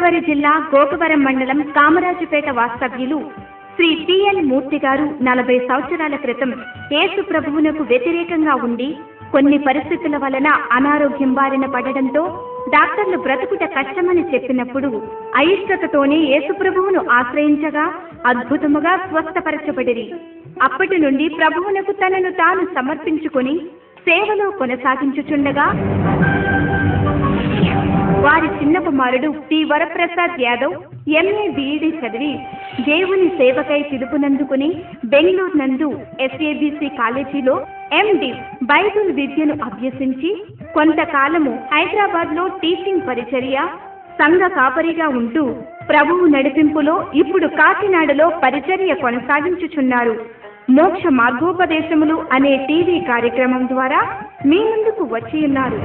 గోదావరి జిల్లా గోకవరం మండలం కామరాజుపేట వాస్తవ్యులు శ్రీ టి.ఎల్. మూర్తి గారు 40 సంవత్సరాల క్రితం యేసు ప్రభువునకు వ్యతిరేకంగా ఉండి కొన్ని పరిస్థితుల వలన అనారోగ్యం బారిన పడడంతో డాక్టర్లు బ్రతుకుట కష్టమని చెప్పినప్పుడు అయిష్టతతోనే యేసు ప్రభువును ఆశ్రయించగా అద్భుతముగా స్వస్థపరచబడిరి. అప్పటి నుండి ప్రభువునకు తనను తాను సమర్పించుకొని సేవలో కొనసాగించుచుండగా వారి చిన్న కుమారుడు T. Varaprasad Yadav MA B Ed చదివి దేవుని సేవకై పిలుపునందుకుని బెంగళూరు నందు ఎస్ఏబిసి కాలేజీలో ఎండి బైబిల్ విద్యను అభ్యసించి కొంతకాలము హైదరాబాద్ లో టీచింగ్ పరిచర్య సంఘ కాపరిగా ఉంటూ ప్రభువు నడిపింపులో ఇప్పుడు కాకినాడలో పరిచర్య కొనసాగించుచున్నారు. మోక్ష మార్గోపదేశములు అనే టీవీ కార్యక్రమం ద్వారా మీ ముందుకు వచ్చి ఉన్నారు.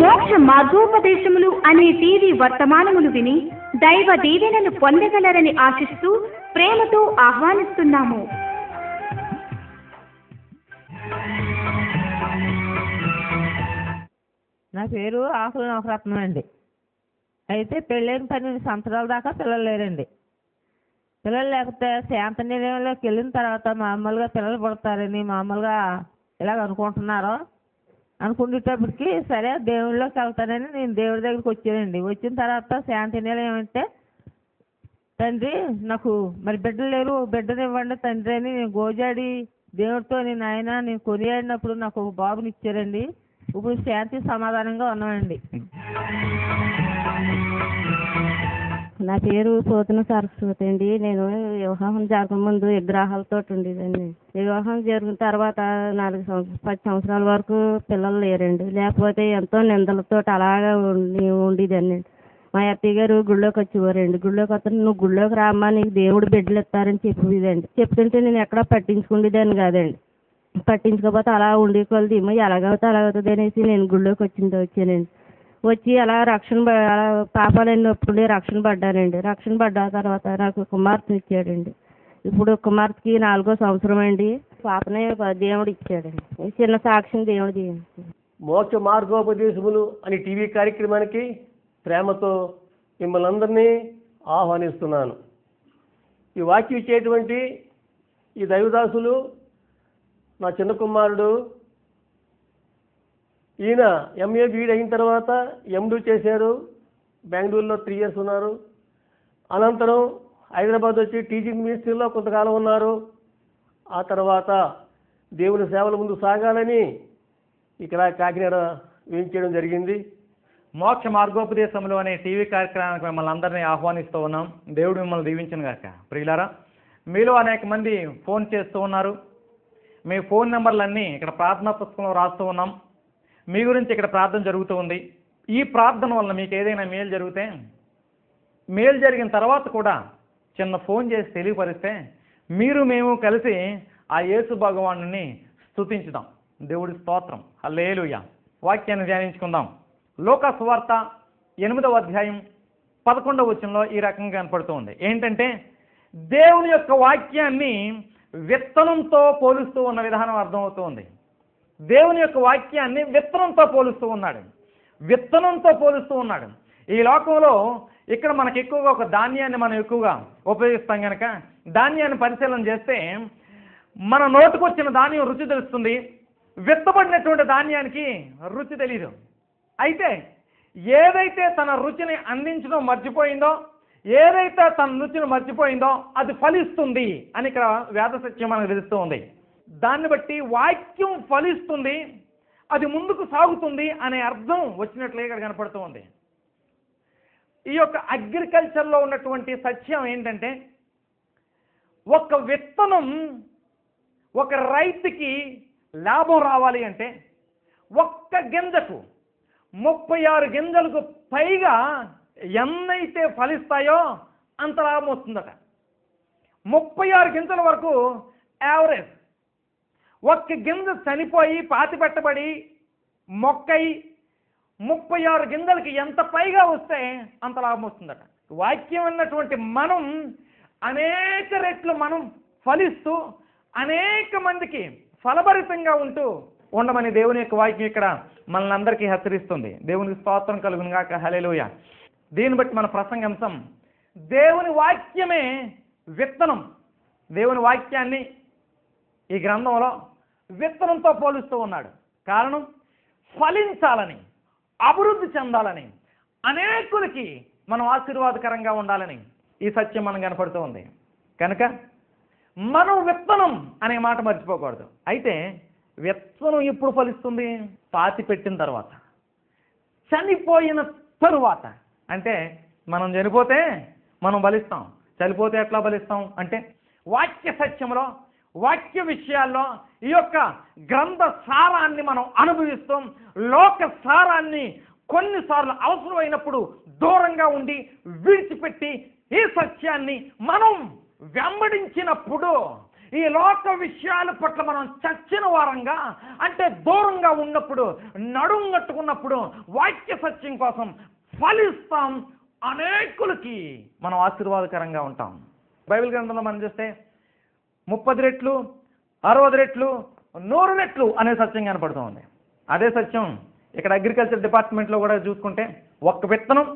మోక్ష మార్గోపదేశములు అనే టీవీ వర్తమానములు విని దైవ దీవెనలు పొందగలరని ఆశిస్తూ ప్రేమతో ఆహ్వానిస్తున్నాము. నా పేరు ఆకుల నవరత్నం అండి. అయితే పెళ్ళైన 12 సంవత్సరాల దాకా పిల్లలు లేరండి. పిల్లలు లేకపోతే శాంత నిలయంలోకి వెళ్ళిన తర్వాత మామూలుగా పిల్లలు పుడతారని మామూలుగా ఇలాగ అనుకునేటప్పటికి సరే దేవుళ్ళలోకి వెళ్తానని నేను దేవుడి దగ్గరికి వచ్చానండి. వచ్చిన తర్వాత శాంతి నిలయం అంటే తండ్రి నాకు మరి బిడ్డలు లేరు, బిడ్డను ఇవ్వండి తండ్రి అని నేను గోజాడి దేవుడితో నేను కొనియాడినప్పుడు నాకు ఒక బాబుని ఇచ్చారండి. ఇప్పుడు శాంతి సమాధానంగా ఉన్నామండి. నా పేరు పోతున సరస్వతి అండి. నేను వివాహం జరగకముందు విగ్రహాలతో ఉండేదండి. వివాహం జరిగిన తర్వాత 10 సంవత్సరాల వరకు పిల్లలు లేరండి. లేకపోతే ఎంతో నిందలతో అలాగా ఉండేదండి. మా అత్తయ్య గారు గుళ్ళోకి వచ్చేవారండి. గుళ్ళోకి వస్తే నువ్వు గుళ్ళోకి రామ్మా నీకు దేవుడు బిడ్డలు ఇస్తారని చెప్పేదండి. చెప్తుంటే నేను ఎక్కడా పట్టించుకునేదాన్ని కాదండి. పట్టించుకోకపోతే అలా ఉండేకొలది ఎలాగవుతా అలాగవుతుంది అనేసి నేను గుళ్ళోకి వచ్చానండి. వచ్చి అలా అలా పాపాలన్నీ ఒప్పుకుని రక్షణ పడ్డానండి. రక్షణ పడ్డ తర్వాత నాకు కుమార్తెని ఇచ్చాడండి. ఇప్పుడు కుమార్తెకి 4వ సంవత్సరం అండి. పాపనే దేవుడు ఇచ్చాడండి. చిన్న సాక్ష్యం దేవుడు. మోక్ష మార్గోపదేశములు అని టీవీ కార్యక్రమానికి ప్రేమతో మిమ్మల్ని అందరినీ ఆహ్వానిస్తున్నాను. ఈ వాక్యం ఇచ్చేటువంటి ఈ దైవదాసులు నా చిన్న కుమారుడు. ఈయన ఎంఏ బీఈడి అయిన తర్వాత ఎండూ చేశారు. బెంగళూరులో 3 years ఉన్నారు. అనంతరం హైదరాబాద్ వచ్చి టీచింగ్ మినిస్ట్రీలో కొంతకాలం ఉన్నారు. ఆ తర్వాత దేవుని సేవల ముందు సాగాలని ఇక్కడ కాకినాడ వేయించడం జరిగింది. మోక్ష మార్గోపదేశములు అనే టీవీ కార్యక్రమానికి మిమ్మల్ని అందరినీ ఆహ్వానిస్తూ ఉన్నాం. దేవుడు మిమ్మల్ని దీవించను గాక. ప్రియులారా, మీలో అనేక మంది ఫోన్ చేస్తూ ఉన్నారు. మీ ఫోన్ నెంబర్లన్నీ ఇక్కడ ప్రార్థనా పుస్తకంలో రాస్తూ ఉన్నాం. మీ గురించి ఇక్కడ ప్రార్థన జరుగుతూ ఉంది. ఈ ప్రార్థన వల్ల మీకు ఏదైనా మేలు జరిగితే, మేలు జరిగిన తర్వాత కూడా చిన్న ఫోన్ చేసి తెలియపరిస్తే మేము కలిసి ఆ యేసు భగవానుని స్తుతించుదాం. దేవుడి స్తోత్రం. హల్లెలూయా. వాక్యాన్ని ధ్యానించుకుందాం. లూకా సువార్త 8వ అధ్యాయం 11వ వచనంలో ఈ రకంగా కనపడుతూ ఉంది. ఏంటంటే దేవుని యొక్క వాక్యాన్ని విత్తనంతో పోలుస్తూ ఉన్న విధానం అర్థమవుతూ ఉంది. దేవుని యొక్క వాక్యాన్ని విత్తనంతో పోలుస్తూ ఉన్నాడు. ఈ లోకంలో ఇక్కడ మనకు ఎక్కువగా ఒక ధాన్యాన్ని మనం ఎక్కువగా ఉపయోగిస్తాం కనుక ధాన్యాన్ని పరిశీలన చేస్తే మన నోటుకొచ్చిన ధాన్యం రుచి తెలుస్తుంది. విత్తబడినటువంటి ధాన్యానికి రుచి తెలీదు. అయితే ఏదైతే తన రుచిని అందించడం మర్చిపోయిందో, ఏదైతే తన రుచిని మర్చిపోయిందో అది ఫలిస్తుంది అని ఇక్కడ వేద సత్యం మనకు తెలుస్తూ ఉంది. దాన్ని బట్టి వాక్యం ఫలిస్తుంది, అది ముందుకు సాగుతుంది అనే అర్థం వచ్చినట్లే ఇక్కడ కనపడుతూ ఉంది. ఈ యొక్క అగ్రికల్చర్లో ఉన్నటువంటి సత్యం ఏంటంటే ఒక విత్తనం ఒక రైతుకి లాభం రావాలి అంటే ఒక్క గింజకు 36 గింజలకు పైగా ఎన్నైతే ఫలిస్తాయో అంత లాభం వస్తుందట. 36 గింజల వరకు యావరేజ్. ఒక్క గింజ చనిపోయి పాతి పెట్టబడి మొక్కై 36 గింజలకి ఎంత పైగా వస్తే అంత లాభం వస్తుందట. వాక్యం అన్నటువంటి మనం అనేక రెట్లు మనం ఫలిస్తూ అనేక మందికి ఫలభరితంగా ఉండమని దేవుని యొక్క వాక్యం ఇక్కడ మనల్ని అందరికీ హెచ్చరిస్తుంది. దేవునికి స్తోత్రం కలుగును గాక. హల్లెలూయా. దీన్ని బట్టి మన ప్రసంగాంశం దేవుని వాక్యమే విత్తనం. దేవుని వాక్యాన్ని ఈ గ్రంథంలో విత్తనంతో పోలుస్తూ ఉన్నాడు. కారణం ఫలించాలని, అభివృద్ధి చెందాలని, అనేకులకి మనం ఆశీర్వాదకరంగా ఉండాలని ఈ సత్యం మనం కనపడుతూ ఉంది. కనుక మనం విత్తనం అనే మాట మర్చిపోకూడదు. అయితే విత్తనం ఎప్పుడు ఫలిస్తుంది? పాతి పెట్టిన తర్వాత, చనిపోయిన తరువాత. అంటే మనం చనిపోతే మనం బలిస్తాం. చనిపోతే ఎట్లా బలిస్తాం అంటే వాక్య సత్యంలో, వాక్య విషయాల్లో ఈ యొక్క గ్రంథ సారాన్ని మనం అనుభవిస్తాం. లోక సారాన్ని కొన్నిసార్లు అవసరమైనప్పుడు దూరంగా ఉండి విడిచిపెట్టి ఈ సత్యాన్ని మనం వెంబడించినప్పుడు, ఈ లోక విషయాల పట్ల మనం చచ్చిన వారంగా, అంటే దూరంగా ఉన్నప్పుడు, నడుంగట్టుకున్నప్పుడు వాక్య సత్యం కోసం ఫలిస్తాం. అనేకులకి మనం ఆశీర్వాదకరంగా ఉంటాం. బైబిల్ గ్రంథంలో మనం చూస్తే 30 రెట్లు, 60 రెట్లు, 100 రెట్లు అనే సత్యం కనపడుతూ ఉంది. అదే సత్యం ఇక్కడ అగ్రికల్చర్ డిపార్ట్మెంట్లో కూడా చూసుకుంటే ఒక్క విత్తనం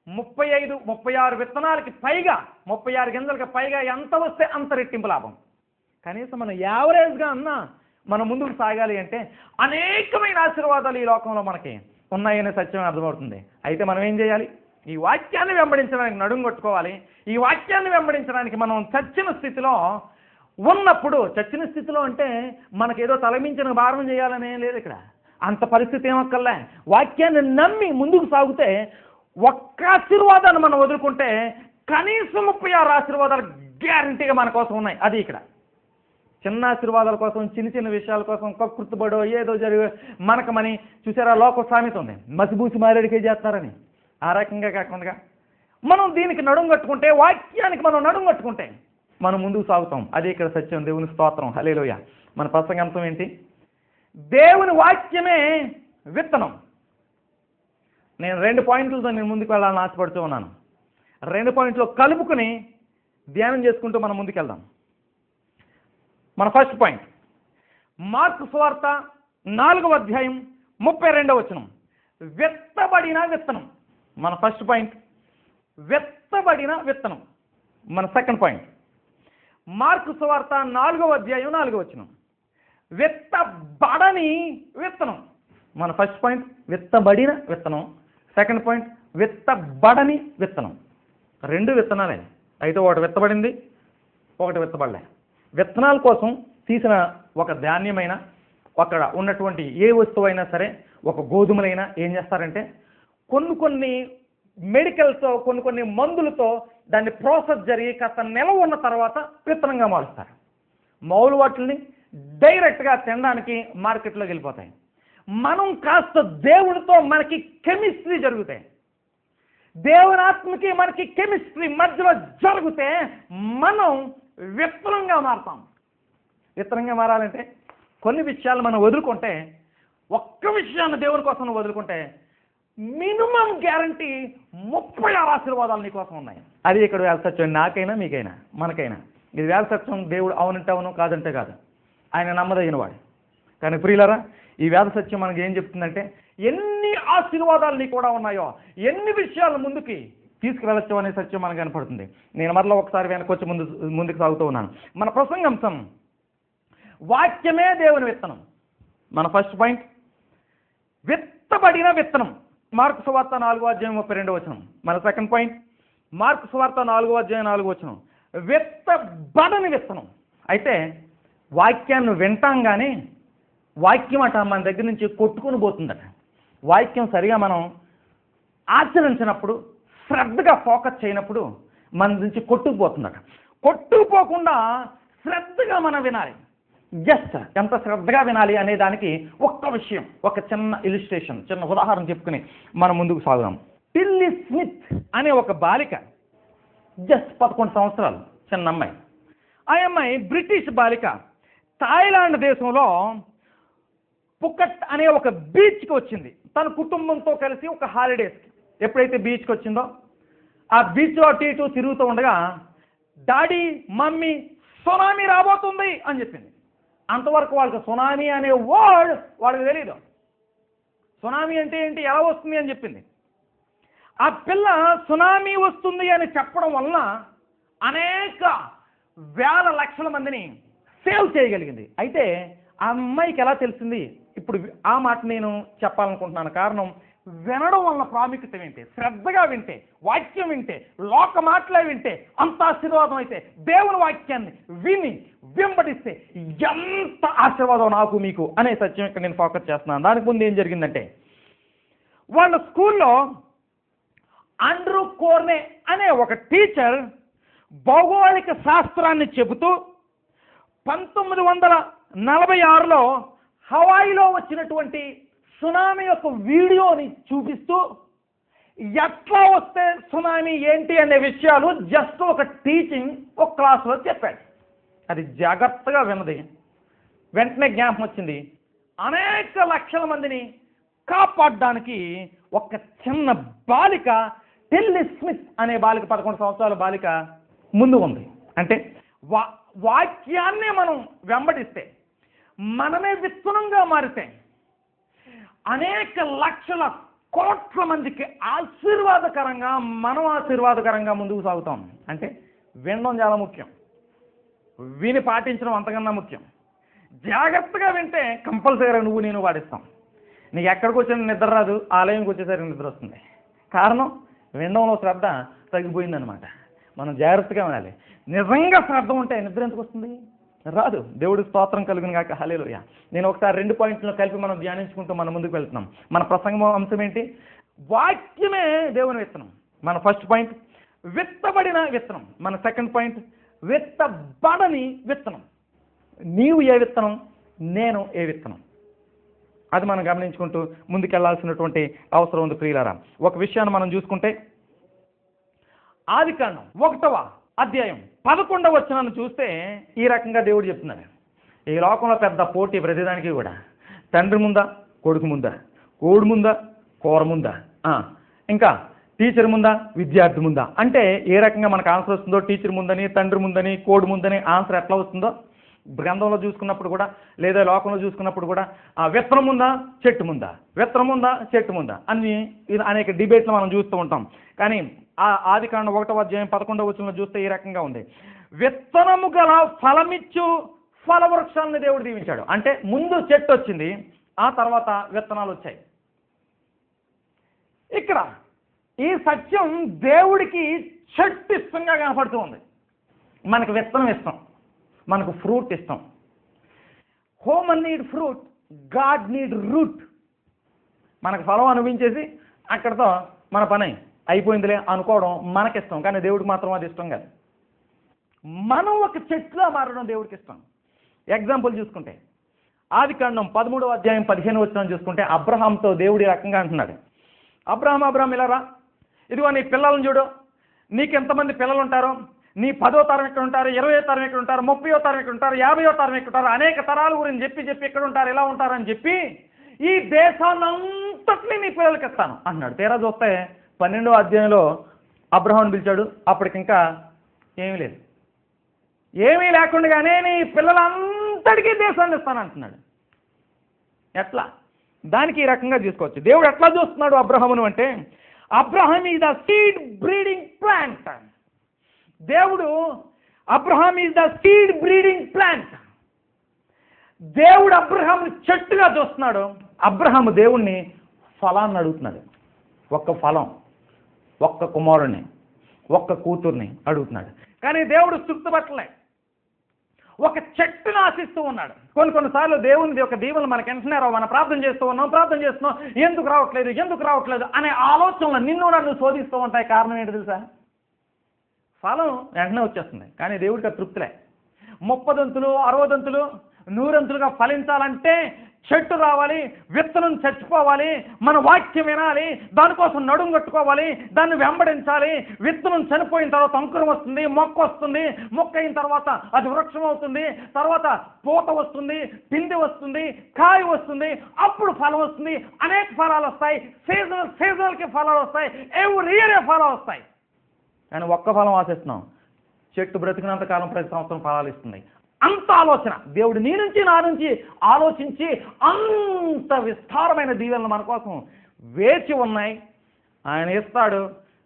35, 36 విత్తనాలకి పైగా, 36 గింజలకి పైగా ఎంత వస్తే అంత రెట్టింపు లాభం. కనీసం మనం యావరేజ్గా అన్నా మనం ముందుకు సాగాలి అంటే అనేకమైన ఆశీర్వాదాలు ఈ లోకంలో మనకి ఉన్నాయనే సత్యం అర్థమవుతుంది. అయితే మనం ఏం చేయాలి? ఈ వాక్యాన్ని వెంబడించడానికి నడుం కొట్టుకోవాలి. ఈ వాక్యాన్ని వెంబడించడానికి మనం చచ్చిన స్థితిలో ఉన్నప్పుడు, చచ్చిన స్థితిలో అంటే మనకేదో తలమించిన భారం చేయాలనే లేదు ఇక్కడ. అంత పరిస్థితి ఏమక్కర్లే. వాక్యాన్ని నమ్మి ముందుకు సాగితే ఒక్క ఆశీర్వాదాన్ని మనం వదులుకుంటే కనీసం 36 ఆశీర్వాదాలు గ్యారంటీగా మన కోసం ఉన్నాయి. అది ఇక్కడ చిన్న ఆశీర్వాదాల కోసం, చిన్న చిన్న విషయాల కోసం కక్కుర్తుబడో ఏదో జరిగే మనకమని చూసారా, లోక సామెత ఉంది, మసిబూసి మారేడికే చేస్తారని. ఆ రకంగా కాకుండా మనం దీనికి నడుం కట్టుకుంటే, వాక్యానికి మనం నడుం కట్టుకుంటే మనం ముందుకు సాగుతాం. అది ఇక్కడ సత్యం. దేవుని స్తోత్రం. హల్లెలూయా. మన ప్రసంగాంశం ఏంటి? దేవుని వాక్యమే విత్తనం. నేను 2 పాయింట్లతో నేను ముందుకు వెళ్ళాలని ఆశపడుతూ ఉన్నాను. 2 పాయింట్లు కలుపుకుని ధ్యానం చేసుకుంటూ మనం ముందుకెళ్దాం. మన ఫస్ట్ పాయింట్ మార్కు సువార్త 4వ అధ్యాయం 32వ వచనం, విత్తబడిన విత్తనం. మన ఫస్ట్ పాయింట్ విత్తబడిన విత్తనం. మన సెకండ్ పాయింట్ మార్కు సువార్త 4వ అధ్యాయం 4వ వచనం, విత్తబడని విత్తనం. మన ఫస్ట్ పాయింట్ విత్తబడిన విత్తనం, సెకండ్ పాయింట్ విత్తబడని విత్తనం. 2 విత్తనాలే. అయితే ఒకటి విత్తబడింది, ఒకటి విత్తబడలే. విత్తనాల కోసం తీసిన ఒక ధాన్యమైన, అక్కడ ఉన్నటువంటి ఏ వస్తువు అయినా సరే, ఒక గోధుమలైనా ఏం చేస్తారంటే కొన్ని మెడికల్తో, కొన్ని మందులతో దాన్ని ప్రాసెస్ జరిగి కాస్త నిలవ ఉన్న తర్వాత విత్తనంగా మారుస్తారు. మామూలు వాటిని డైరెక్ట్గా తినడానికి మార్కెట్లోకి వెళ్ళిపోతాయి. మనం కాస్త దేవుడితో మనకి కెమిస్ట్రీ జరుగుతాయి, దేవుని ఆత్మకి మనకి కెమిస్ట్రీ మధ్యలో జరిగితే మనం విత్తనంగా మారుతాం. విత్తనంగా మారాలంటే కొన్ని విషయాలు మనం వదులుకుంటే, ఒక్క విషయాన్ని దేవుని కోసం వదులుకుంటే మినిమం గ్యారంటీ 36 ఆశీర్వాదాలు నీ కోసం ఉన్నాయి. అది ఇక్కడ వేల సత్యం. నాకైనా, మీకైనా, మనకైనా ఇది వేల సత్యం. దేవుడు అవునంటే అవును, కాదంటే కాదు. ఆయన నమ్మదగిన వాడు. కానీ ప్రియులారా, ఈ వేద సత్యం మనకి ఏం చెప్తుందంటే ఎన్ని ఆశీర్వాదాలు నీకు కూడా ఉన్నాయో, ఎన్ని విషయాలు ముందుకి తీసుకువెళ్ళచ్చు అనే సత్యం మనకు కనపడుతుంది. నేను మరలా ఒకసారి వెనకొచ్చి ముందుకు సాగుతూ ఉన్నాను. మన ప్రసంగాంశం వాక్యమే దేవుని విత్తనం. మన ఫస్ట్ పాయింట్ విత్తబడిన విత్తనం. మార్కు సువార్త 4వ అధ్యాయం 32వ వచనం. మన సెకండ్ పాయింట్ మార్కు సువార్త 4వ అధ్యాయం 4వ వచనం, విత్తబడని విత్తనం. అయితే వాక్యాన్ని వింటాం కానీ వాక్యం అట మన దగ్గర నుంచి కొట్టుకుని పోతుందట. వాక్యం సరిగా మనం ఆచరించినప్పుడు, శ్రద్ధగా ఫోకస్ చేయనప్పుడు మన నుంచి కొట్టుకుపోతుందట. కొట్టుకుపోకుండా శ్రద్ధగా మనం వినాలి. జస్ట్ ఎంత శ్రద్ధగా వినాలి అనే దానికి ఒక్క విషయం, ఒక చిన్న ఇలిస్ట్రేషన్, చిన్న ఉదాహరణ చెప్పుకుని మనం ముందుకు సాగుదాం. టిల్లీ స్మిత్ అనే ఒక బాలిక, జస్ట్ 11 సంవత్సరాలు చిన్న అమ్మాయి. ఆ అమ్మాయి బ్రిటిష్ బాలిక. థాయిలాండ్ దేశంలో పుకట్ అనే ఒక బీచ్కి వచ్చింది తన కుటుంబంతో కలిసి ఒక హాలిడేస్కి. ఎప్పుడైతే బీచ్కి వచ్చిందో ఆ బీచ్లో అటు ఇటు తిరుగుతూ ఉండగా డాడీ, మమ్మీ, సునామీ రాబోతుంది అని చెప్పింది. అంతవరకు వాళ్ళకి సునామీ అనే వర్డ్ వాళ్ళకి తెలియదు. సునామీ అంటే ఏంటి, ఎలా వస్తుంది అని చెప్పింది. ఆ పిల్ల సునామీ వస్తుంది అని చెప్పడం వలన అనేక వేల లక్షల మందిని సేవ్ చేయగలిగింది. అయితే ఆ అమ్మాయికి ఎలా తెలిసింది? ఇప్పుడు ఆ మాట నేను చెప్పాలనుకుంటున్నాను. కారణం, వినడం వల్ల ప్రాముఖ్యత వింటే, శ్రద్ధగా వింటే, వాక్యం వింటే, లోక మాటలే వింటే అంత ఆశీర్వాదం అయితే దేవుని వాక్యాన్ని విని వెంబడిస్తే ఎంత ఆశీర్వాదం నాకు మీకు అనే సత్యం ఇక్కడ నేను ఫోకస్ చేస్తున్నాను. దానికి ముందు ఏం జరిగిందంటే, వాళ్ళ స్కూల్లో ఆండ్రూ కోర్నే అనే ఒక టీచర్ భౌగోళిక శాస్త్రాన్ని చెబుతూ 1946లో హవాయిలో వచ్చినటువంటి సునామీ యొక్క వీడియోని చూపిస్తూ ఎట్లా వస్తే సునామీ ఏంటి అనే విషయాలు జస్ట్ ఒక టీచింగ్ ఒక క్లాసులో చెప్పాడు. అది జాగ్రత్తగా విన్నది, వెంటనే జ్ఞాపకం వచ్చింది. అనేక లక్షల మందిని కాపాడడానికి ఒక చిన్న బాలిక, టెల్లీ స్మిత్ అనే బాలిక, 11 సంవత్సరాల బాలిక ముందు ఉంది. అంటే వాక్యాన్ని మనం వెంబడిస్తే, మనమే విత్తనంగా మారితే అనేక లక్షల కోట్ల మందికి ఆశీర్వాదకరంగా, మనం ఆశీర్వాదకరంగా ముందుకు సాగుతాం. అంటే వినడం చాలా ముఖ్యం, విని పాటించడం అంతకన్నా ముఖ్యం. జాగ్రత్తగా వింటే కంపల్సరీగా నువ్వు నేను పాటిస్తాం. నీకు ఎక్కడికి వచ్చిన నిద్ర రాదు, ఆలయంకి వచ్చేసరికి నిద్ర వస్తుంది. కారణం, వినడంలో శ్రద్ధ తగ్గిపోయిందనమాట. మనం జాగ్రత్తగా వినాలి. నిజంగా శ్రద్ధ ఉంటే నిద్ర ఎందుకు వస్తుంది? రాదు. దేవుడి స్తోత్రం కలుగును గాక, హల్లెలూయా. నేను ఒకసారి 2 పాయింట్లను కలిపి మనం ధ్యానించుకుంటూ మనం ముందుకు వెళ్తున్నాం. మన ప్రసంగం అంశం ఏంటి? వాక్యమే దేవుని విత్తనం. మన ఫస్ట్ పాయింట్ విత్తబడిన విత్తనం. మన సెకండ్ పాయింట్ విత్తబడని విత్తనం. నీవు ఏ విత్తనం, నేను ఏ విత్తనం, అది మనం గమనించుకుంటూ ముందుకెళ్లాల్సినటువంటి అవసరం ఉంది ప్రియులారా. ఒక విషయాన్ని మనం చూసుకుంటే, ఆదికాండం 1వ అధ్యాయం 11వ వచనాన్ని చూస్తే ఈ రకంగా దేవుడు చెప్తున్నాడు. ఈ లోకంలో పెద్ద పోటీ ప్రతిదానికి కూడా. తండ్రి ముందా, కొడుకు ముందా, కోడి ముందా, కూర ముందా, ఇంకా టీచర్ ముందా, విద్యార్థి ముందా. అంటే ఏ రకంగా మనకు ఆన్సర్ వస్తుందో, టీచర్ ముందని, తండ్రి ముందని, కోడి ముందని ఆన్సర్ ఎట్లా వస్తుందో గ్రంథంలో చూసుకున్నప్పుడు కూడా, లేదా లోకంలో చూసుకున్నప్పుడు కూడా, విత్తనం ఉందా, చెట్టు ముందా, విత్తనం ఉందా, చెట్టు ముందా అన్ని అనేక డిబేట్లు మనం చూస్తూ ఉంటాం. కానీ ఆ ఆదికాండం 1వ అధ్యాయం 11వ వచనంలో చూస్తే ఈ రకంగా ఉంది. విత్తనము గల ఫలమిచ్చు ఫలవృక్షాలను దేవుడు దీవించాడు. అంటే ముందు చెట్టు వచ్చింది, ఆ తర్వాత విత్తనాలు వచ్చాయి. ఇక్కడ ఈ సత్యం దేవుడికి చెట్టు ఇష్టంగా కనపడుతూ ఉంది. మనకు విత్తనం ఇష్టం, మనకు ఫ్రూట్ ఇష్టం. Human need fruit, god need root. మనకు ఫలం అనుభవించేసి అక్కడతో మన పని అయిపోయిందిలే అనుకోవడం మనకిష్టం, కానీ దేవుడికి మాత్రం అది ఇష్టం కాదు. మనం ఒక చెట్టులా మారడం దేవుడికి ఇష్టం. ఎగ్జాంపుల్ చూసుకుంటే ఆదికాండం 13వ అధ్యాయం 15వ వచనం చూసుకుంటే, అబ్రహాంతో దేవుడు ఈ రకంగా అంటున్నాడు. అబ్రహాం ఇలా రా, ఇదిగో నీ పిల్లలను చూడు, నీకు ఎంతమంది పిల్లలు ఉంటారో, నీ 10వ తరం ఎక్కడ ఉంటారు, 20వ తరం ఎక్కడ ఉంటారు, 30వ తరం ఎక్కడ ఉంటారు, 50వ తరం ఎక్కడ ఉంటారు, అనేక తరాల గురించి చెప్పి ఎక్కడ ఉంటారు, ఎలా ఉంటారని చెప్పి ఈ దేశాన్నంతటినీ నీ పిల్లలకి ఇస్తాను అన్నాడు. తీరా చూస్తే 12వ అధ్యాయంలో అబ్రహాంని పిలిచాడు. అప్పటికింకా ఏమీ లేదు. ఏమీ లేకుండానే నీ పిల్లలందరికీ దేశాన్ని ఇస్తాను అంటున్నాడు. ఎట్లా? దానికి ఈ రకంగా చూసుకోవచ్చు. దేవుడు ఎట్లా చూస్తున్నాడు అబ్రహామును అంటే, Abraham is the seed breeding plant. దేవుడు Abraham is the seed breeding plant. దేవుడు అబ్రహాముని చెట్టుగా చూస్తున్నాడు. అబ్రహాము దేవుణ్ణి ఫలాన్ని అడుగుతున్నాడు. ఒక్క ఫలం, ఒక్క కుమారుణ్ణి, ఒక్క కూతుర్ని అడుగుతున్నాడు. కానీ దేవుడు తృప్తిపట్టలే, ఒక చెట్టును ఆశిస్తూ ఉన్నాడు. కొన్నిసార్లు దేవుని యొక్క దీవెనలు మనకు వెంటనే రావు. మనం ప్రార్థన చేస్తున్నాం, ఎందుకు రావట్లేదు అనే ఆలోచనలు నిన్ను నన్ను శోధిస్తూ ఉంటాయి. కారణం ఏంటి తెలుసా? ఫలం వెంటనే వచ్చేస్తుంది, కానీ దేవుడికి తృప్తిలే. 30 దంతులు, 60 దంతులు, 100 దంతులుగా ఫలించాలంటే చెట్టు రావాలి, విత్తనం చచ్చిపోవాలి, మన వాక్యం వినాలి, దానికోసం నడుము కట్టుకోవాలి, దాన్ని వెంబడించాలి. విత్తనం చనిపోయిన తర్వాత అంకురం వస్తుంది, మొక్క వస్తుంది, మొక్క అయిన తర్వాత అది వృక్షం అవుతుంది, తర్వాత పూత వస్తుంది, పిండి వస్తుంది, కాయ వస్తుంది, అప్పుడు ఫలం వస్తుంది. అనేక ఫలాలు వస్తాయి. సీజనల్కి ఫలాలు వస్తాయి, ఎవ్రీ ఇయర్ ఫలాలు వస్తాయి. కానీ ఒక్క ఫలం ఆశిస్తున్నాం. చెట్టు బ్రతికినంత కాలం ప్రతి సంవత్సరం ఫలాలు ఇస్తుంది. అంత ఆలోచన దేవుడు నీ నుంచి నా నుంచి ఆలోచించి అంత విస్తారమైన దీవెనలు మన కోసం వేచి ఉన్నాయి. ఆయన ఇస్తాడు,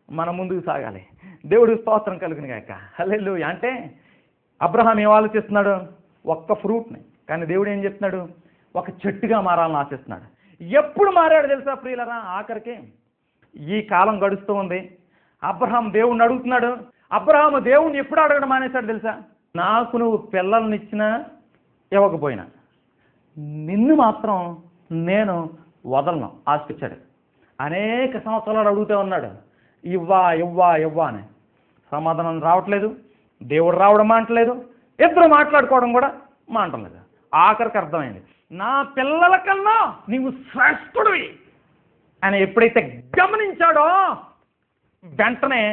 మనం ముందుకు సాగాలి. దేవుడికి స్తోత్రం కలుగును గాక. హల్లెలూయా. అంటే అబ్రహాం ఏం ఆలోచిస్తున్నాడు? ఒక్క ఫ్రూట్ని. కానీ దేవుడు ఏం చెప్తున్నాడు? ఒక చెట్టుగా మారాలని ఆశిస్తున్నాడు. ఎప్పుడు మారాడు తెలుసా ప్రియులరా? ఆఖరికి ఈ కాలం గడుస్తూ ఉంది. అబ్రహాం దేవుణ్ణి అడుగుతున్నాడు. అబ్రహాము దేవుణ్ణి ఎప్పుడు అడగడం మానేశాడు తెలుసా? నాకు నువ్వు పిల్లల్ని ఇచ్చినా ఇవ్వకపోయినా నిన్ను మాత్రం నేను వదలను ఆశించాడు. అనేక సంవత్సరాలు అడుగుతూ ఉన్నాడు, ఇవ్వా ఇవ్వా ఇవ్వా అని. సమాధానం రావట్లేదు. దేవుడు రావడం మానట్లేదు, ఇద్దరు మాట్లాడుకోవడం కూడా మానట్లేదు. ఆఖరికి అర్థమైంది, నా పిల్లల కన్నా నీవు శ్రేష్ఠుడివి అని ఎప్పుడైతే గమనించాడో వెంటనే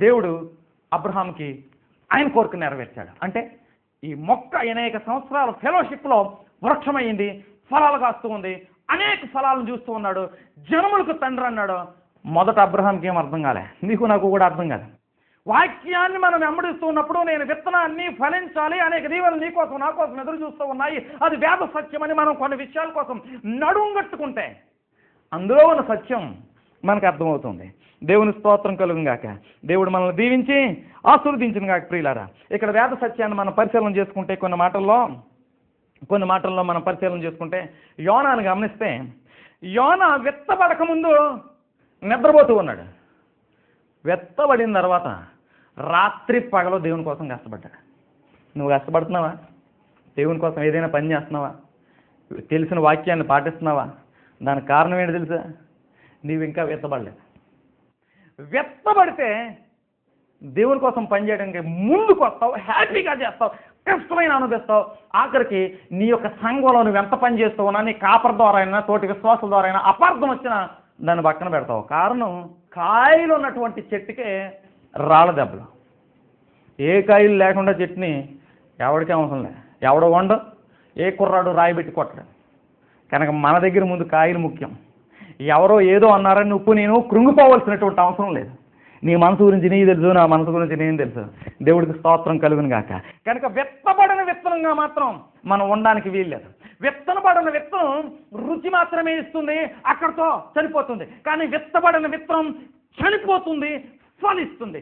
దేవుడు అబ్రహాంకి ఆయన కోరిక నెరవేర్చాడు. అంటే ఈ మొక్క అనేక సంవత్సరాల ఫెలోషిప్లో వృక్షమైంది, ఫలాలు కాస్తూ ఉంది, అనేక ఫలాలను చూస్తూ ఉన్నాడు, జనములకు తండ్రి అన్నాడు. మొదట అబ్రహాంకి ఏం అర్థం కాలే, నీకు నాకు కూడా అర్థం కాలే. వాక్యాన్ని మనం వెంబడిస్తూ ఉన్నప్పుడు నేను విత్తనాన్ని ఫలించాలి, అనేక దీవెనలు నీ కోసం నా కోసం ఎదురు చూస్తూ ఉన్నాయి, అది వేద సత్యమని మనం కొన్ని విషయాల కోసం నడుంగట్టుకుంటే అందులో ఉన్న సత్యం మనకు అర్థమవుతుంది. దేవుని స్తోత్రం కలుగును గాక. దేవుడు మనల్ని దీవించి ఆశీర్వదించును గాక. ప్రియులారా, ఇక్కడ వేద సత్యాన్ని మనం పరిశీలన చేసుకుంటే కొన్ని మాటల్లో మనం పరిశీలన చేసుకుంటే యోనాను గమనిస్తే, యోనా విత్తబడక ముందు నిద్రపోతూ ఉన్నాడు. విత్తబడిన తర్వాత రాత్రి పగలు దేవుని కోసం కష్టపడ్డాడు. నువ్వు కష్టపడుతున్నావా? దేవుని కోసం ఏదైనా పని చేస్తున్నావా? తెలిసిన వాక్యాన్ని పాటిస్తున్నావా? దానికి కారణం ఏంటి తెలుసా? నీవు ఇంకా విత్తబడలేదు. విత్తబడితే దేవుని కోసం పనిచేయడానికి ముందుకు వస్తావు, హ్యాపీగా చేస్తావు, కష్టమైన అనుభవిస్తావు. ఆఖరికి నీ యొక్క సంఘంలో నువ్వు ఎంత పని చేస్తూ ఉన్నా, నీ కాపర్ ద్వారా అయినా, తోటి విశ్వాసుల ద్వారా అయినా అపార్థం వచ్చినా దాన్ని పక్కన పెడతావు. కారణం, కాయలు ఉన్నటువంటి చెట్టుకే రాళ్ళ దెబ్బలు. ఏ కాయలు లేకుండా చెట్టుని ఎవరికీ అవసరం లేదు, ఎవడో వండు, ఏ కుర్రాడు రాయి పెట్టి కొట్టడు. కనుక మన దగ్గర ముందు కాయలు ముఖ్యం. ఎవరో ఏదో అన్నారని నువ్వు నేను కృంగిపోవలసినటువంటి అవసరం లేదు. నీ మనసు గురించి నీకు తెలుసు, నా మనసు గురించి నేను తెలుసు. దేవుడికి స్తోత్రం కలుగును గాక. కనుక విత్తబడిన విత్తనంగా మాత్రం మనం ఉండడానికి వీల్లేదు. విత్తనబడిన విత్తనం రుచి మాత్రమే ఇస్తుంది, అక్కడితో చనిపోతుంది. కానీ విత్తబడిన విత్తనం చనిపోతుంది, ఫలిస్తుంది.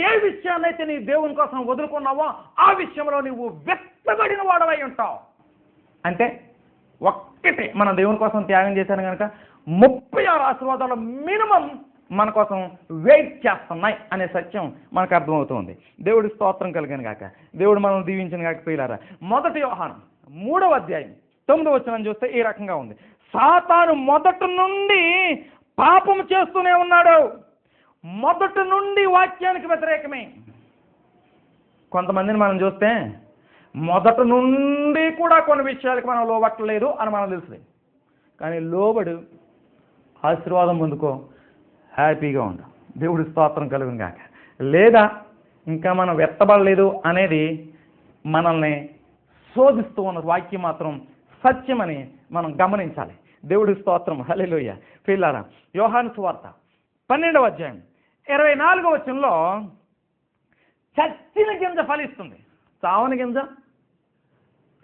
ఏ విషయాన్నైతే నీ దేవుని కోసం వదులుకున్నావో ఆ విషయంలో నువ్వు విత్తబడిన వాడవై ఉంటావు. అంటే ఒక్కటే మన దేవుని కోసం త్యాగం చేశాను కనుక 36 ఆశీర్వాదాలు మినిమం మన కోసం వెయిట్ చేస్తున్నాయి అనే సత్యం మనకు అర్థమవుతుంది. దేవుడి స్తోత్రం కలిగాను గాక. దేవుడు మనం దీవించిన గాక. ప్రియులారా, 1 యోహాను 3వ అధ్యాయం 9వ వచనం చూస్తే ఈ రకంగా ఉంది. సాతాను మొదటి నుండి పాపం చేస్తూనే ఉన్నాడు. మొదటి నుండి వాక్యానికి వ్యతిరేకమే. కొంతమందిని మనం చూస్తే మొదటి నుండి కూడా కొన్ని విషయాలకు మనం లోబట్టలేదు అని మనం తెలుస్తుంది. కానీ లోబడు, ఆశీర్వాదం పొందుకో, హ్యాపీగా ఉండు. దేవుడి స్తోత్రం కలుగును గాక. లేదా ఇంకా మనం వెత్తబడలేదు అనేది మనల్ని శోధిస్తూ ఉన్న వాక్యం మాత్రం సత్యమని మనం గమనించాలి. దేవుడి స్తోత్రం. హల్లెలూయా. ప్రియులారా, యోహాను సువార్త 12వ అధ్యాయం 24వ వచనంలో చచ్చిన గింజ ఫలిస్తుంది, చావని గింజ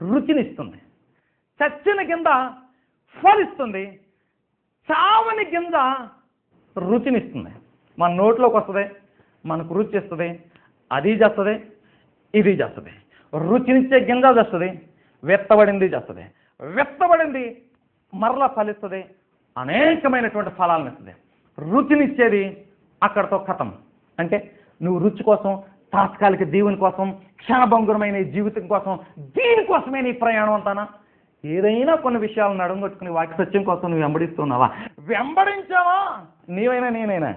రుచినిస్తుంది. చచ్చిన గింజ ఫలిస్తుంది, చావని గింజ రుచినిస్తుంది. మన నోట్లోకి వస్తుంది, మనకు రుచి ఇస్తుంది, అది చేస్తుంది, ఇది చేస్తుంది. రుచినిచ్చే గింజ చేస్తుంది, వెత్తబడింది చేస్తుంది. వెత్తబడింది మరలా ఫలిస్తుంది, అనేకమైనటువంటి ఫలాలను ఇస్తుంది. రుచినిచ్చేది అక్కడితో ఖతం. అంటే నువ్వు రుచి కోసం, తాత్కాలిక దీవుని కోసం, క్షణభంగురమైన జీవితం కోసం, దీనికోసమే నీ ప్రయాణం అంటానా? ఏదైనా కొన్ని విషయాలను నడుంగొట్టుకుని వాక్య సత్యం కోసం నువ్వు వెంబడిస్తున్నావా? వెంబడించావా? నీవైనా నేనైనా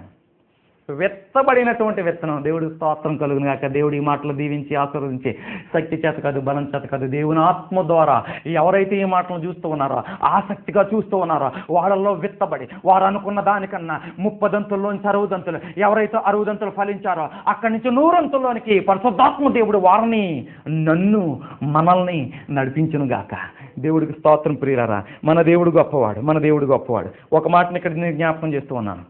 వెత్తబడినటువంటి విత్తనం. దేవుడి స్తోత్రం కలుగును గాక. దేవుడి ఈ మాటలు దీవించి ఆశీర్వదించి, శక్తి చేత కాదు, బలం చేత కాదు, దేవుని ఆత్మ ద్వారా ఎవరైతే ఈ మాటలను చూస్తూ ఉన్నారో, ఆసక్తిగా చూస్తూ ఉన్నారో, వాళ్ళల్లో విత్తబడి వారు అనుకున్న దానికన్నా 30 దంతుల్లోంచి 60 దంతులు, ఎవరైతే 60 దంతులు ఫలించారో అక్కడి నుంచి 100 దంతుల్లోనికి పరిశుద్ధాత్మ దేవుడు వారిని, నన్ను, మనల్ని నడిపించును గాక. దేవుడికి స్తోత్రం. ప్రియులారా, మన దేవుడు గొప్పవాడు, మన దేవుడు గొప్పవాడు. ఒక మాటని ఇక్కడ నేను జ్ఞాపకం చేస్తూ ఉన్నాను.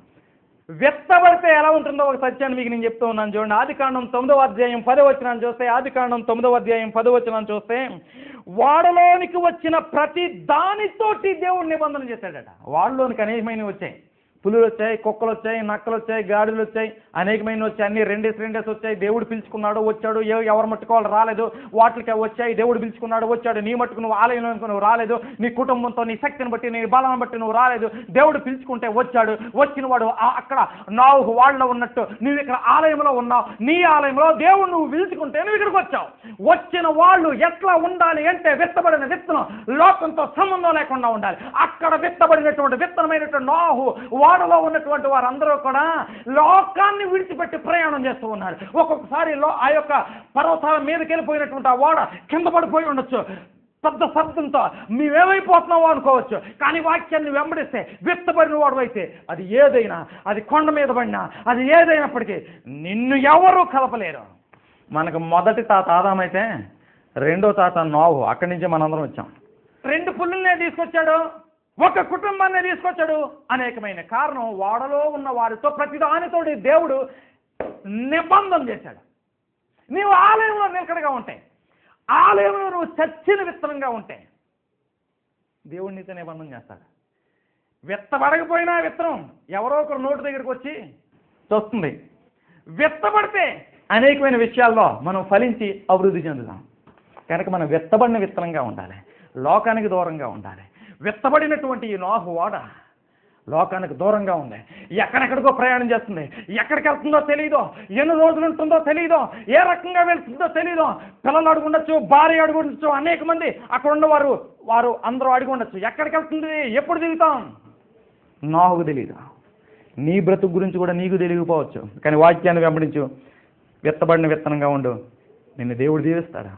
విత్తబడితే ఎలా ఉంటుందో ఒక సత్యాన్ని మీకు నేను చెప్తూ ఉన్నాను చూడండి. ఆదికాండం 9వ అధ్యాయం 10వ వచనాన్ని చూస్తే, ఆదికాండం 9వ అధ్యాయం 10వ వచనాన్ని చూస్తే, వాడలోనికి వచ్చిన ప్రతి దానితోటి దేవుడు నిబంధన చేశాడట. వాడలోనికి అనేకమైనవి వచ్చాయి. పులులు వచ్చాయి, కుక్కలు వచ్చాయి, నక్కలు వచ్చాయి, గాడిలు వచ్చాయి, అనేకమైన వచ్చాయి. అన్ని రెండేసి వచ్చాయి. దేవుడు పిలుచుకున్నాడు, వచ్చాడు. ఎవరు మట్టుకోవాలి రాలేదు, వాటికి వచ్చాయి. దేవుడు పిలుచుకున్నాడు, వచ్చాడు. నీ మట్టుకు నువ్వు ఆలయంలోనికి నువ్వు రాలేదు, నీ కుటుంబంతో నీ శక్తిని బట్టి నీ బలాన్ని బట్టి నువ్వు రాలేదు. దేవుడు పిలుచుకుంటే వచ్చాడు. వచ్చిన వాడు అక్కడ నావు వాళ్ళలో ఉన్నట్టు నువ్వు ఇక్కడ ఆలయంలో ఉన్నావు. నీ ఆలయంలో దేవుడు నువ్వు పిలుచుకుంటే నువ్వు ఇక్కడికి వచ్చావు. వచ్చిన వాళ్ళు ఎట్లా ఉండాలి అంటే, విత్తబడిన విత్తనం లోకంతో సంబంధం లేకుండా ఉండాలి. అక్కడ విత్తబడినటువంటి విత్తనమైనటువంటి నాహు వాడలో ఉన్నటువంటి వారందరూ కూడా లోకాన్ని విడిచిపెట్టి ప్రయాణం చేస్తూ ఉన్నారు. ఒక్కొక్కసారి ఆ యొక్క పర్వతాల మీదకి వెళ్ళిపోయినటువంటి ఆ వాడ కింద పడిపోయి ఉండొచ్చు. పెద్ద శబ్దంతో మేమేమైపోతున్నామో అనుకోవచ్చు. కానీ వాక్యాన్ని వెంబడిస్తే విత్తబడిన వాడు అయితే అది ఏదైనా, అది కొండ మీద పడినా, అది ఏదైనప్పటికీ నిన్ను ఎవరూ కలపలేరు. మనకు మొదటి తాత ఆదామైతే రెండో తాత నోహు. అక్కడి నుంచి మనందరం వచ్చాం. 2 పుల్లుల్నే తీసుకొచ్చాడు, ఒక కుటుంబాన్ని తీసుకొచ్చాడు. అనేకమైన కారణం వాడలో ఉన్న వారితో ప్రతిదానితో దేవుడు నిబంధన చేశాడు. నీవు ఆలయంలో నిలకడగా ఉంటాయి, ఆలయంలో నువ్వు చచ్చిన విత్తనంగా ఉంటాయి, దేవుడు నీతో నిబంధన చేస్తాడు. విత్తబడకపోయినా విత్తనం ఎవరో ఒకరు నోటి దగ్గరికి వచ్చి వస్తుంది. విత్తబడితే అనేకమైన విషయాల్లో మనం ఫలించి అభివృద్ధి చెందుతాం. కనుక మనం విత్తబడిన విత్తనంగా ఉండాలి, లోకానికి దూరంగా ఉండాలి. విత్తబడినటువంటి ఈ నోహు వాడ లోకానికి దూరంగా ఉంది. ఎక్కడెక్కడికో ప్రయాణం చేస్తుంది. ఎక్కడికి వెళ్తుందో తెలియదు, ఎన్ని రోజులు ఉంటుందో తెలియదు, ఏ రకంగా వెళ్తుందో తెలియదు. పిల్లలు అడుగు ఉండొచ్చు, భార్య అడుగు ఉండొచ్చు, అనేక మంది అక్కడ ఉన్నవారు వారు అందరూ అడుగు ఉండొచ్చు. ఎక్కడికి వెళ్తుంది, ఎప్పుడు దిగుతాం, నోహుకు తెలియదు. నీ బ్రతుకు గురించి కూడా నీకు తెలియకపోవచ్చు. కానీ వాక్యాన్ని వెంబడించు, విత్తబడిన విత్తనంగా ఉండు, నిన్ను దేవుడు దీవిస్తాడు,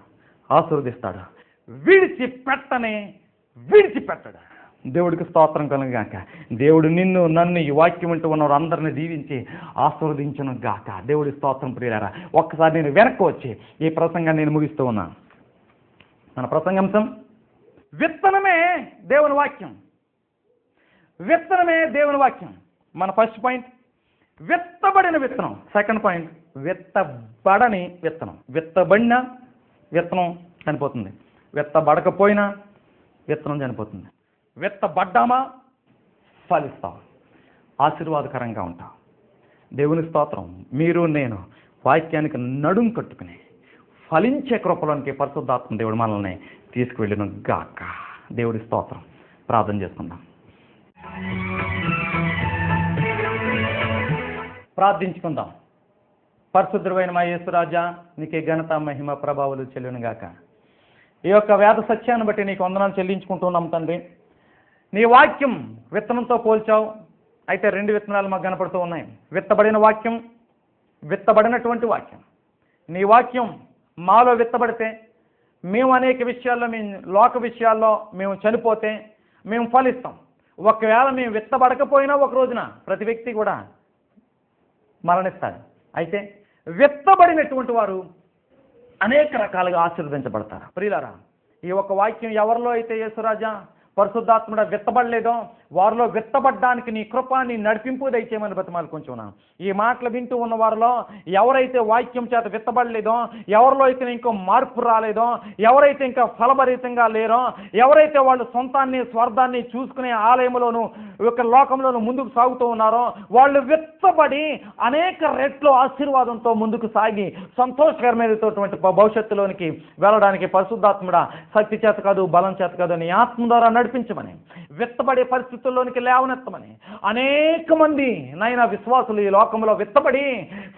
ఆశీర్వదిస్తాడు. విడిచిపెట్టడు. దేవుడికి స్తోత్రం కలుగుగాక. దేవుడు నిన్ను నన్ను ఈ వాక్యం అంటూ ఉన్నవారు అందరిని దీవించి ఆశీర్వదించును గాక. దేవుడి స్తోత్రం ప్రియులారా. ఒక్కసారి నేను వెనక్కి వచ్చి ఈ ప్రసంగాన్ని నేను ముగిస్తూ ఉన్నాను. మన ప్రసంగాంశం విత్తనమే దేవుని వాక్యం. విత్తనమే దేవుని వాక్యం. మన ఫస్ట్ పాయింట్ విత్తబడిన విత్తనం. సెకండ్ పాయింట్ విత్తబడని విత్తనం. విత్తబడిన విత్తనం చనిపోతుంది, విత్తబడకపోయినా విత్తనం చనిపోతుంది. విత్తబడ్డామా ఫలిస్తాం, ఆశీర్వాదకరంగా ఉంటాం. దేవుని స్తోత్రం. మీరు నేను వాక్యానికి నడుం కట్టుకుని ఫలించే కృపలోనికి పరిశుద్ధాత్మ దేవుడు మనల్ని తీసుకువెళ్ళిన గాక. దేవుడి స్తోత్రం. ప్రార్థన చేసుకుందాం. ప్రార్థించుకుందాం. పరిశుద్ధమైన మా యేసురాజా, నీకే ఘనత మహిమ ప్రభావాలు చెల్లును గాక. ఈ యొక్క వేద సత్యాన్ని బట్టి నీకు వందనాలు చెల్లించుకుంటున్నాం తండ్రి. నీ వాక్యం విత్తనంతో పోల్చావు. అయితే 2 విత్తనాలు మాకు కనపడుతూ ఉన్నాయి. విత్తబడిన వాక్యం, విత్తబడినటువంటి వాక్యం. నీ వాక్యం మాలో విత్తబడితే మేము అనేక విషయాల్లో, మేము లోక విషయాల్లో మేము చనిపోతే మేము ఫలిస్తాం. ఒకవేళ మేము విత్తబడకపోయినా ఒక రోజున ప్రతి వ్యక్తి కూడా మరణిస్తాడు. అయితే విత్తబడినటువంటి వారు అనేక రకాలుగా ఆశీర్వదించబడతారు. ప్రియులారా, ఈ ఒక వాక్యం ఎవరిలో అయితే యేసురాజా పరిశుద్ధాత్ముడ విత్తబడలేదో వారిలో విత్తబడ్డానికి నీ కృప, నీ నడిపింపు దయచేయమని బతిమాలుకుంటున్నాను. ఈ మాటలు వింటూ ఉన్న వారిలో ఎవరైతే వాక్యం చేత విత్తబడలేదో, ఎవరిలో అయితే ఇంకో మార్పు రాలేదో, ఎవరైతే ఇంకా ఫలభరితంగా లేరో, ఎవరైతే వాళ్ళు సొంతాన్ని స్వార్థాన్ని చూసుకునే ఆలయంలోనూ ఒక లోకంలోనూ ముందుకు సాగుతూ ఉన్నారో, వాళ్ళు విత్తబడి అనేక రెట్లు ఆశీర్వాదంతో ముందుకు సాగి సంతోషకరమైనటువంటి భవిష్యత్తులోనికి వెళ్ళడానికి పరిశుద్ధాత్ముడ శక్తి చేత కాదు, బలం చేత కాదు, నీ ఆత్మ ద్వారా నడిపించమని, విత్తబడే పరిస్థితుల్లోనికి లేవనెత్తమని, అనేక మంది నైనా విశ్వాసులు ఈ లోకంలో విత్తబడి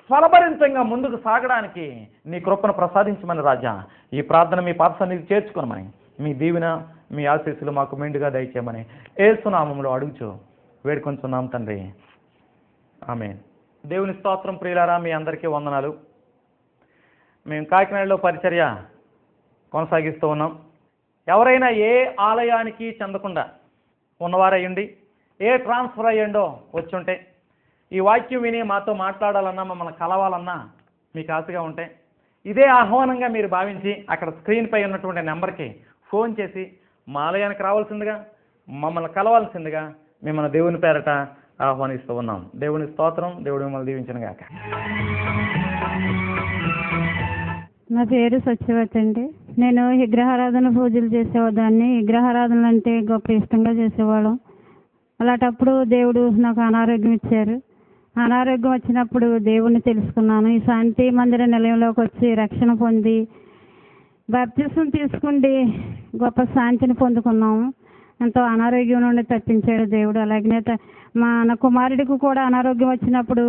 ఫలభరితంగా ముందుకు సాగడానికి నీ కృపను ప్రసాదించమని రాజా ఈ ప్రార్థన మీ పాద సన్నిధికి చేర్చుకోమని, మీ దీవెన మీ ఆశీస్సులు మాకు మెండుగా దయచేయమని యేసు నామములో అడుగుచు వేడుకొంచున్నాం తండ్రి. ఆమేన్. దేవుని స్తోత్రం. ప్రియులారా, మీ అందరికీ వందనాలు. మేము కాకినాడలో పరిచర్య కొనసాగిస్తూ ఉన్నాం. ఎవరైనా ఏ ఆలయానికి చెందకుండా ఉన్నవారయ్యండి, ఏ ట్రాన్స్ఫర్ అయ్యండో వచ్చుంటే, ఈ వాక్యం విని మాతో మాట్లాడాలన్నా, మమ్మల్ని కలవాలన్నా మీకు ఆశగా ఉంటే, ఇదే ఆహ్వానంగా మీరు భావించి అక్కడ స్క్రీన్పై ఉన్నటువంటి నెంబర్కి ఫోన్ చేసి మా ఆలయానికి రావాల్సిందిగా, మమ్మల్ని కలవాల్సిందిగా మిమ్మల్ని దేవుని పేరట ఆహ్వానిస్తూ ఉన్నాం. దేవుని స్తోత్రం. దేవుడు మిమ్మల్ని దీవించను గాక. నా పేరు సత్యవతి అండి. నేను విగ్రహారాధన పూజలు చేసేవాదాన్ని. విగ్రహారాధనలు అంటే గొప్ప ఇష్టంగా చేసేవాళ్ళం. అలాంటప్పుడు దేవుడు నాకు అనారోగ్యం ఇచ్చారు. అనారోగ్యం వచ్చినప్పుడు దేవుణ్ణి తెలుసుకున్నాను. ఈ శాంతి మందిర నిలయంలోకి వచ్చి రక్షణ పొంది బాప్తిసం తీసుకుండి గొప్ప శాంతిని పొందుకున్నాము. ఎంతో అనారోగ్యం నుండి తప్పించాడు దేవుడు. అలాగనే నా కుమారుడికి కూడా అనారోగ్యం వచ్చినప్పుడు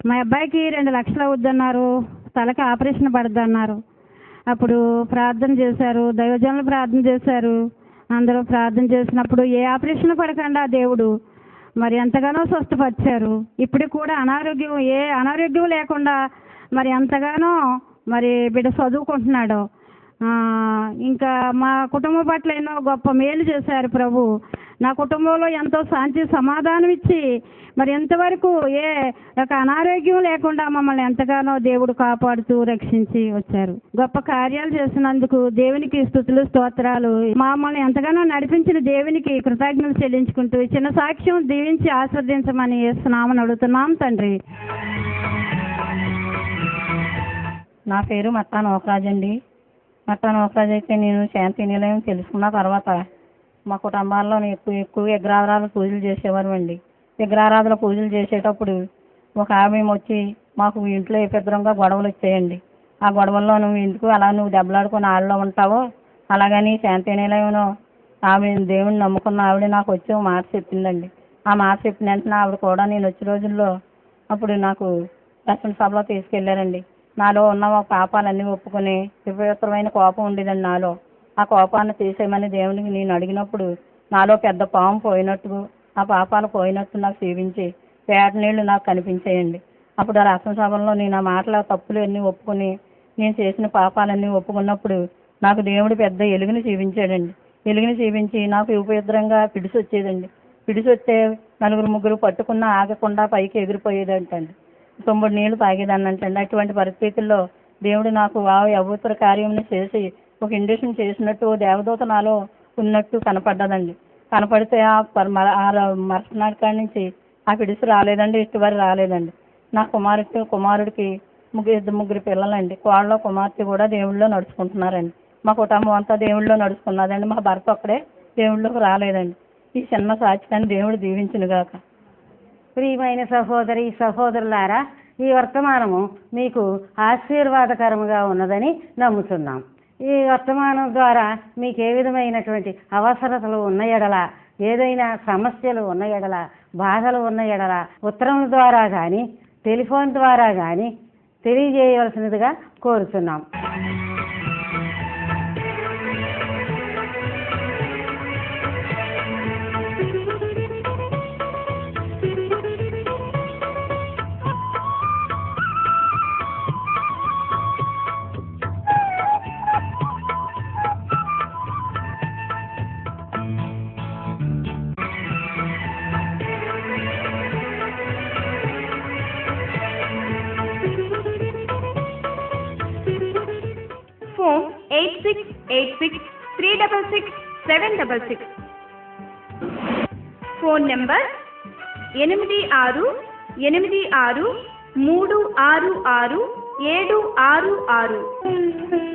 మా అబ్బాయికి 2 లక్షలు అవుద్దన్నారు. తలకి ఆపరేషన్ పడద్దన్నారు. అప్పుడు ప్రార్థన చేశారు, దైవజనులు ప్రార్థన చేశారు. అందరూ ప్రార్థన చేసినప్పుడు ఏ ఆపరేషన్ పడకుండా దేవుడు మరి ఎంతగానో స్వస్థపరిచారు. ఇప్పుడు కూడా ఏ అనారోగ్యం లేకుండా మరి ఎంతగానో మరి బిడ్డ చదువుకుంటున్నాడు. ఇంకా మా కుటుంబం పట్ల ఎన్నో గొప్ప మేలు చేశారు ప్రభు. నా కుటుంబంలో ఎంతో శాంతి సమాధానం ఇచ్చి మరి ఎంతవరకు ఏ ఒక అనారోగ్యం లేకుండా మమ్మల్ని ఎంతగానో దేవుడు కాపాడుతూ రక్షించి వచ్చారు. గొప్ప కార్యాలు చేసినందుకు దేవునికి స్తుతులు స్తోత్రాలు. మమ్మల్ని ఎంతగానో నడిపించిన దేవునికి కృతజ్ఞతలు చెల్లించుకుంటూ చిన్న సాక్ష్యం దీవించి ఆస్వాదించమని యేసునామమున అడుగుతున్నాం తండ్రి. నా పేరు మత్తా నోకరాజ్ అండి. మత్తా నోకరాజ్ అయితే నేను శాంతి నిలయం తెలుసుకున్న తర్వాత మా కుటుంబాల్లో ఎక్కువ విగ్రహారాధన పూజలు చేసేవారు అండి. విగ్రహారాధన పూజలు చేసేటప్పుడు ఒక ఆమె వచ్చి మాకు ఇంట్లో విపరీతంగా గొడవలు వచ్చాయండి. ఆ గొడవల్లో నువ్వు దెబ్బలాడుకుని ఆళ్ళలో ఉంటావో అలాగని శాంతి నిలయంలో ఆమె దేవుని నమ్ముకున్న ఆవిడ నాకు వచ్చి ఒక మాట చెప్పిందండి. ఆ మాట చెప్పిన వెంటనే ఆవిడ కూడా నేను వచ్చే రోజుల్లో అప్పుడు నాకు రక్షణ సభలో తీసుకెళ్లారండి. నాలో ఉన్న పాపాలన్నీ ఒప్పుకొని విపరీతమైన కోపం ఉండేదండి నాలో. ఆ కోపాన్ని తీసేయమని దేవునికి నేను అడిగినప్పుడు నాలో పెద్ద పాము పోయినట్టు ఆ పాపాలు పోయినట్టు నాకు చూపించి పేట నీళ్లు నాకు కనిపించాయండి. అప్పుడు ఆ రక్షణ సభలో నేను ఆ మాటల తప్పులు అన్నీ ఒప్పుకొని నేను చేసిన పాపాలన్నీ ఒప్పుకున్నప్పుడు నాకు దేవుడు పెద్ద ఎలుగుని చూపించాడండి. ఎలుగుని చూపించి నాకు విపరీతంగా పిడిసి వచ్చేదండి. పిడిసి వస్తే 4-3 పట్టుకున్నా ఆగకుండా పైకి ఎగిరిపోయేదంటండి. 9 నీళ్లు తాగేదాన్నంటండి. అటువంటి పరిస్థితుల్లో దేవుడు నాకు అభూత కార్యం చేసి ఒక ఇండక్షన్ చేసినట్టు దేవదూత నాలో ఉన్నట్టు కనపడ్డదండి. కనపడితే ఆ మరుసనాటి కాడి నుంచి ఆ పిడిసి రాలేదండి, ఇటువరి రాలేదండి. నా కుమారుడికి 3 పిల్లలండి. కోళ్ళ కుమార్తె కూడా దేవుళ్ళో నడుచుకుంటున్నారండి. మా కుటుంబం అంతా దేవుళ్ళో నడుచుకున్నదండి. మా భర్త ఒక్కడే దేవుళ్ళలోకి రాలేదండి. ఈ చిన్న సాక్ష్యాన్ని దేవుడు దీవించునుగాక. ప్రియమైన సహోదరి సహోదరులారా, ఈ వర్తమానము మీకు ఆశీర్వాదకరముగా ఉన్నదని నమ్ముతున్నాం. ఈ వర్తమానం ద్వారా మీకు ఏ విధమైనటువంటి అవసరతలు ఉన్న ఎడల, ఏదైనా సమస్యలు ఉన్న ఎడల, బాధలు ఉన్న ఎడల ఉత్తరముల ద్వారా కానీ టెలిఫోన్ ద్వారా కానీ తెలియజేయవలసినదిగా కోరుతున్నాం. ఫోన్ 8686366766. Phone number 8686366766.